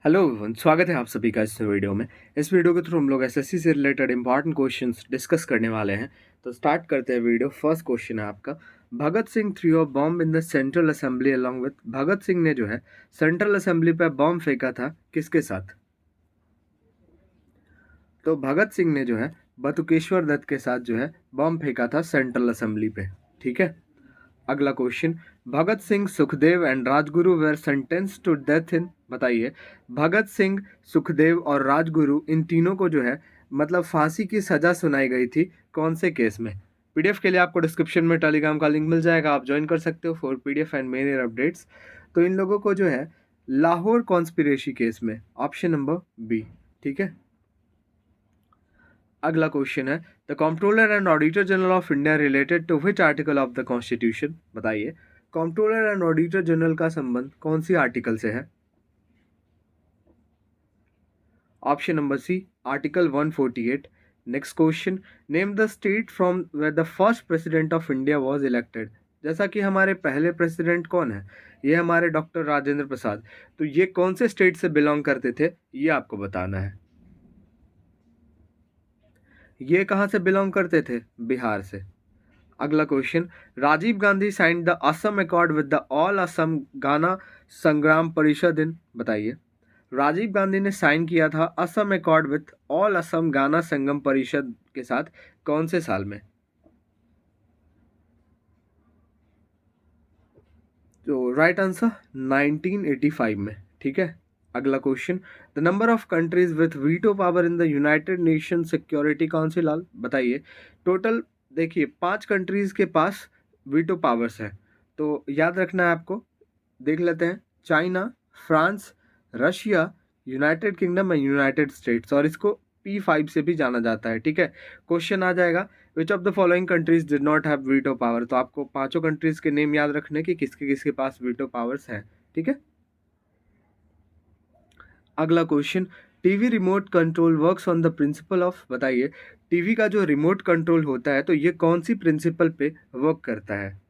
Hello everyone, स्वागत है आप सभी का इस वीडियो में। इस वीडियो के थ्रू हम लोग एसएससी से रिलेटेड इंपॉर्टेंट क्वेश्चंस डिस्कस करने वाले हैं। तो स्टार्ट करते हैं वीडियो। फर्स्ट क्वेश्चन है आपका, Bhagat Singh threw a bomb in the central assembly along with. Bhagat Singh ने जो है सेंट्रल असेंबली पे बॉम्ब फेंका था किसके साथ? तो भगत सिंह ने जो है बटुकेश्वर दत्त के साथ जो है बॉम्ब फेंका था सेंट्रल असेंबली पे। ठीक है। अगला question, Bhagat Singh, Sukhdev and Rajguru were sentence to death in. बताइए, भगत सिंह, सुखदेव और राजगुरु इन तीनों को जो है मतलब फांसी की सजा सुनाई गई थी कौन से केस में? पीडीएफ के लिए आपको डिस्क्रिप्शन में टेलीग्राम का लिंक मिल जाएगा, आप ज्वाइन कर सकते हो for PDF and many updates. तो इन लोगों को जो है लाहौर कॉन्स्पिरेसी केस में, ऑप्शन नंबर बी। ठीक है। अगला क्वेश्चन है, the controller and auditor general of India related to which article of the constitution. बताइए, कंट्रोलर एंड ऑडिटर जनरल का संबंध कौन सी आर्टिकल से है? Option number c, article 148। Next question, name the state from where the first president of India was elected. जैसा कि हमारे पहले प्रेसिडेंट कौन है? ये हमारे डॉक्टर राजेंद्र प्रसाद। तो ये कौन से स्टेट से बिलोंग करते थे, ये आपको बताना है। ये कहाँ से बिलोंग करते थे? बिहार से। अगला question, Rajiv Gandhi signed the Assam accord with the all Assam Gana Sangram परिषद इन। बताइए, राजीव गांधी ने साइन किया था Assam accord with all Assam गाना संगम परिषद के साथ कौन से साल में? तो राइट आंसर 1985 में। ठीक है। अगला question, the number of countries with veto power in the United Nation Security Council all. बताइए, टोटल देखिए 5 कंट्रीज के पास वीटो पावर्स है। तो याद रखना है आपको, देख लेते हैं। China, France, Russia, United kingdom and United states, और इसको P5 से भी जाना जाता है। ठीक है। क्वेश्चन आ जाएगा, विच of the following countries did not have veto power. तो आपको पांचों कंट्रीज के नेम याद रखने कि किसके किसके पास वीटो पावर्स हैं। ठीक है। अगला question, TV remote control works on the principle of. बताइए, टीवी का जो रिमोट कंट्रोल होता है तो ये कौन सी प्रिंसिपल पे वर्क करता है?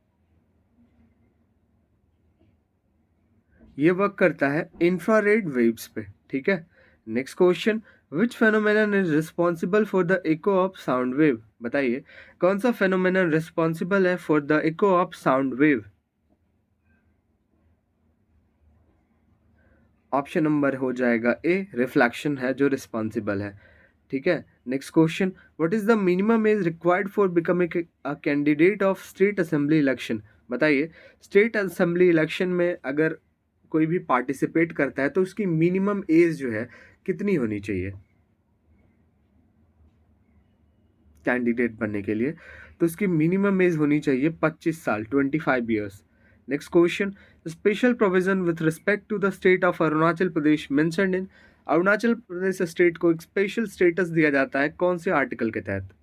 ये वर्क करता है इंफ्रारेड वेव्स पे। ठीक है। Next question, which phenomenon is responsible for the eco of sound wave. बताइए, कौन सा फेनोमेनन रिस्पॉन्सिबल है for the eco of sound wave? Option number हो जाएगा ए, रिफ्लेक्शन है जो रिस्पॉन्सिबल है। ठीक है। Next question, what is the minimum age required for becoming a candidate of state assembly election. बताइए, स्टेट असेंबली इलेक्शन में अगर कोई भी पार्टिसिपेट करता है तो उसकी मिनिमम एज जो है कितनी होनी चाहिए कैंडिडेट बनने के लिए? तो उसकी मिनिमम एज होनी चाहिए 25 साल, 25 years. Next question, special provision with respect to the state of Arunachal Pradesh mentioned in. Arunachal Pradesh state को एक स्पेशल स्टेटस दिया जाता है कौन से आर्टिकल के तहत?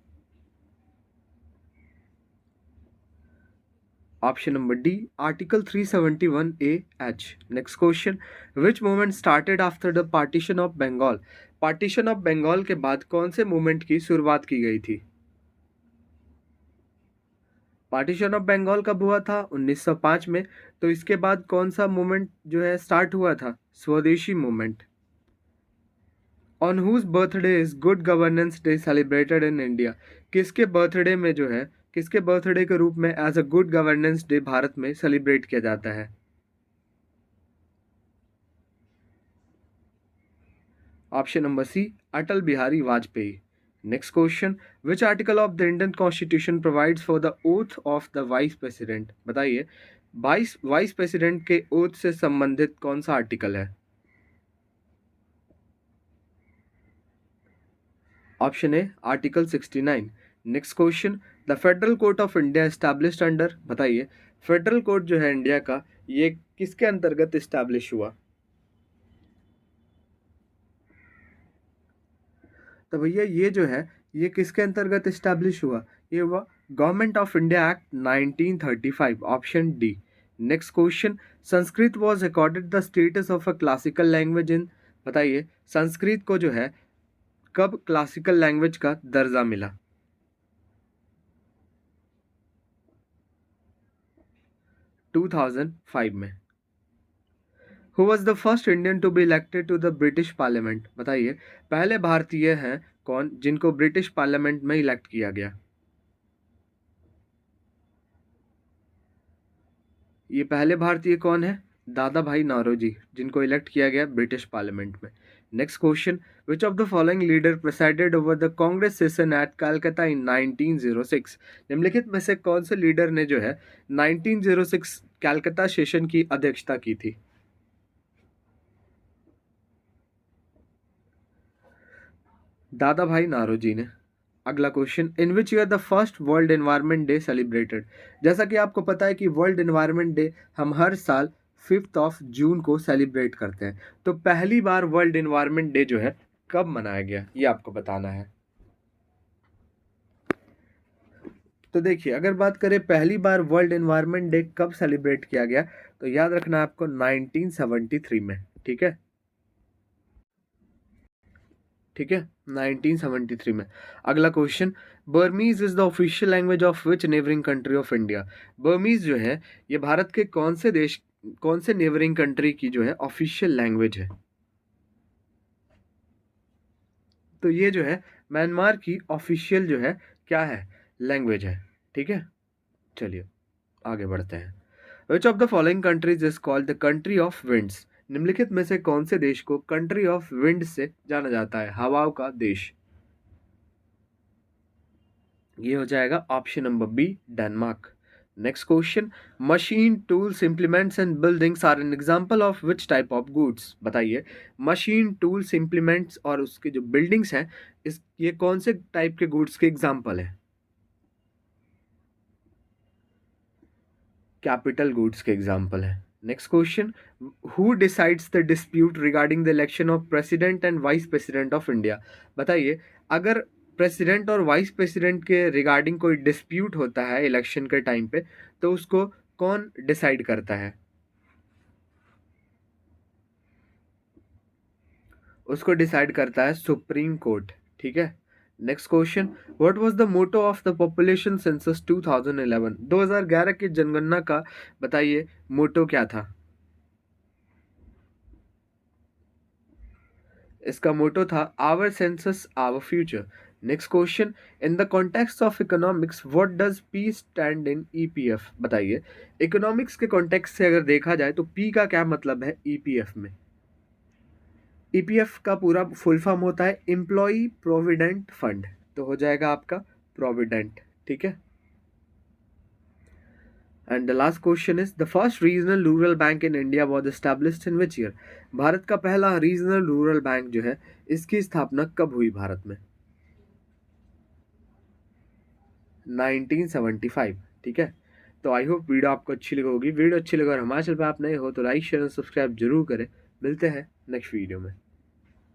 Option number d, article 371 a h. Next question, which movement started after the partition of Bengal. Partition of Bengal के बाद कौन से मूवमेंट की शुरुआत की गई थी? पार्टीशन ऑफ बंगाल कब हुआ था? 1905 में। तो इसके बाद कौन सा मूवमेंट जो है स्टार्ट हुआ था? Swadeshi movement. On whose birthday is good governance day celebrated in India. किसके बर्थडे में जो है, किसके बर्थडे के रूप में as a good governance day Bharat में सेलिब्रेट किया जाता है? Option number c, Atal Bihari Vajpayee. Next question, which article of the Indian constitution provides for the oath of the vice president. बताइए, वाइस वाइस प्रेसिडेंट के ओथ से संबंधित कौन सा आर्टिकल है? Option A, article 69। Next question, the federal court of India established under. बताइए, federal court जो है इंडिया का, ये किसके अंतर्गत इस्टेब्लिश हुआ? तो भैया ये जो है, ये किसके अंतर्गत इस्टेब्लिश हुआ? ये हुआ government of India act 1935, option D. Next question, Sanskrit was accorded the status of a classical language in. बताइए, संस्कृत को जो है कब क्लासिकल लैंग्वेज का दर्जा मिला? 2005 में। Who was the first Indian to be elected to the British parliament? बताइए पहले भारतीय हैं कौन जिनको ब्रिटिश पार्लियामेंट में इलेक्ट किया गया? ये पहले भारतीय कौन है? दादा भाई नौरोजी, जिनको इलेक्ट किया गया ब्रिटिश पार्लियामेंट में। Next question, which of the following leader presided over the Congress session at Calcutta in 1906? निम्नलिखित में से कौन से लीडर ने जो है 1906 कलकत्ता सेशन की अध्यक्षता की थी? दादा भाई नारोजी ने। अगला question, in which year the first world environment day celebrated? जैसा कि आपको पता है कि वर्ल्ड एनवायरनमेंट डे हम हर साल 5 जून को सेलिब्रेट करते हैं, तो पहली बार वर्ल्ड एनवायरनमेंट डे जो है कब मनाया गया ये आपको बताना है। तो देखिए, अगर बात करें पहली बार वर्ल्ड एनवायरनमेंट डे कब सेलिब्रेट किया गया, तो याद रखना है आपको 1973 में। ठीक है, ठीक है, 1973 में। अगला question, Burmese is the official language of which neighbouring country of India? Burmese जो है ये भारत के कौन से देश, कौन से नेबरिंग कंट्री की जो है ऑफिशियल लैंग्वेज है? तो ये जो है म्यांमार की ऑफिशियल जो है क्या है, लैंग्वेज है। ठीक है, चलिए आगे बढ़ते हैं। विच of the following countries is called the country of winds? निम्नलिखित में से कौन से देश को कंट्री ऑफ विंड से जाना जाता है, हवाओं का देश? ये हो जाएगा option number b, Denmark. Next question, machine tools implements and buildings are an example of which type of goods? बताइए मशीन टूल्स इम्प्लीमेंट्स और उसके जो बिल्डिंग्स हैं इस ये कौन से टाइप के गुड्स के एग्जांपल है? कैपिटल गुड्स के एग्जांपल है। Next question, who decides the dispute regarding the election of president and vice president of India? बताइए अगर प्रेसिडेंट और वाइस प्रेसिडेंट के रिगार्डिंग कोई डिस्प्यूट होता है इलेक्शन के टाइम पे, तो उसको कौन डिसाइड करता है? उसको डिसाइड करता है सुप्रीम कोर्ट। ठीक है, next question, what was the motto of the population census 2011? 2011 की जनगणना का बताइए मोटो क्या था? इसका मोटो था our census our future. Next question, in the context of economics what does p stand in EPF? बताइए इकोनॉमिक्स के कॉन्टेक्स्ट से अगर देखा जाए तो पी का क्या मतलब है ईपीएफ में? ईपीएफ का पूरा फुल फॉर्म होता है एम्प्लॉय प्रोविडेंट फंड, तो हो जाएगा आपका प्रोविडेंट। ठीक है, and the last question is the first regional rural bank in India was established in which year? Bharat का पहला रीजनल रूरल बैंक जो है इसकी स्थापना कब हुई भारत में? 1975। ठीक है, तो आई होप वीडियो आपको अच्छी लगी होगी। वीडियो अच्छी लगे और हमारे चैनल पर आप नए हो तो लाइक शेयर और सब्सक्राइब जरूर करें। मिलते हैं नेक्स्ट वीडियो में।